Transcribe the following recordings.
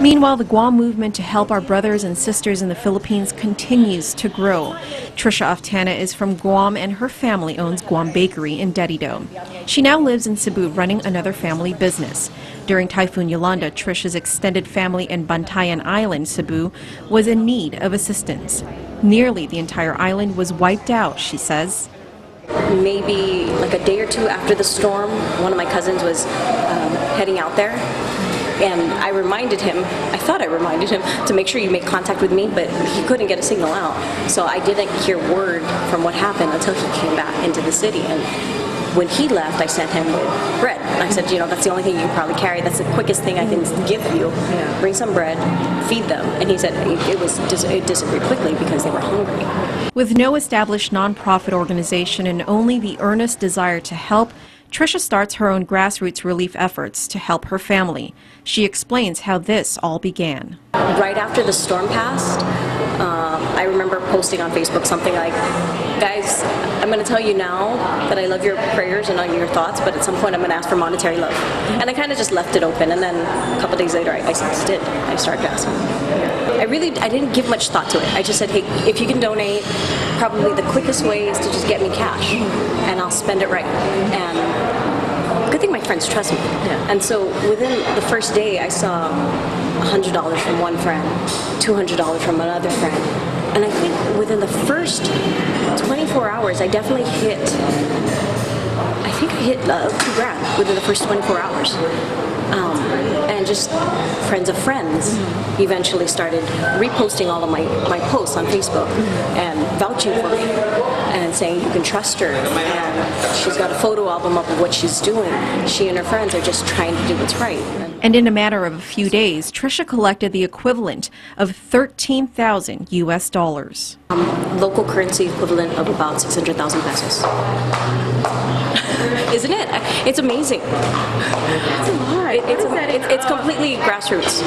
Meanwhile, the Guam movement to help our brothers and sisters in the Philippines continues to grow. Tricia Oftana is from Guam and her family owns Guam Bakery in Dedido. She now lives in Cebu running another family business. During Typhoon Yolanda, Tricia's extended family in Bantayan Island, Cebu, was in need of assistance. Nearly the entire island was wiped out, she says. Maybe like a day or two after the storm, one of my cousins was heading out there. And I reminded him, I thought I reminded him to make sure you make contact with me, but he couldn't get a signal out. So I didn't hear word from what happened until he came back into the city. And when he left, I sent him with bread. I said, you know, that's the only thing you can probably carry. That's the quickest thing I can give you. Yeah. Bring some bread, feed them. And he said it disappeared quickly because they were hungry. With no established nonprofit organization and only the earnest desire to help, Tricia starts her own grassroots relief efforts to help her family. She explains how this all began. Right after the storm passed, I remember posting on Facebook something like, guys, I'm going to tell you now that I love your prayers and your thoughts, but at some point I'm going to ask for monetary love. And I kind of just left it open, and then a couple days later I did. I started asking. I didn't give much thought to it. I just said, hey, if you can donate, probably the quickest way is to just get me cash, and I'll spend it right. And good thing my friends trust me. Yeah. And so within the first day, I saw $100 from one friend, $200 from another friend. And I think within the first 24 hours, I definitely hit, $2 grand within the first 24 hours. And just friends of friends eventually started reposting all of my posts on Facebook and vouching for me and saying you can trust her, and she's got a photo album up of what she's doing. She and her friends are just trying to do what's right. And in a matter of a few days, Tricia collected the equivalent of 13,000 US dollars. Local currency equivalent of about 600,000 pesos. Isn't it? It's amazing. That's a lot. It's completely grassroots.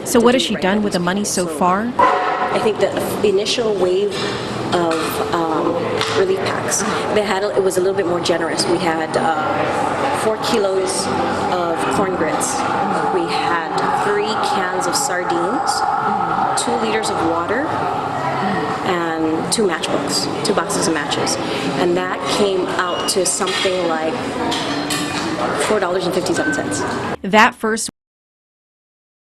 So what has she done with the money so far? I think the initial wave of relief packs, it was a little bit more generous. We had 4 kilos of corn grits. We had 3 cans of sardines, 2 liters of water, and 2 matchbooks, 2 boxes of matches. And that came out to something like $4.57. That first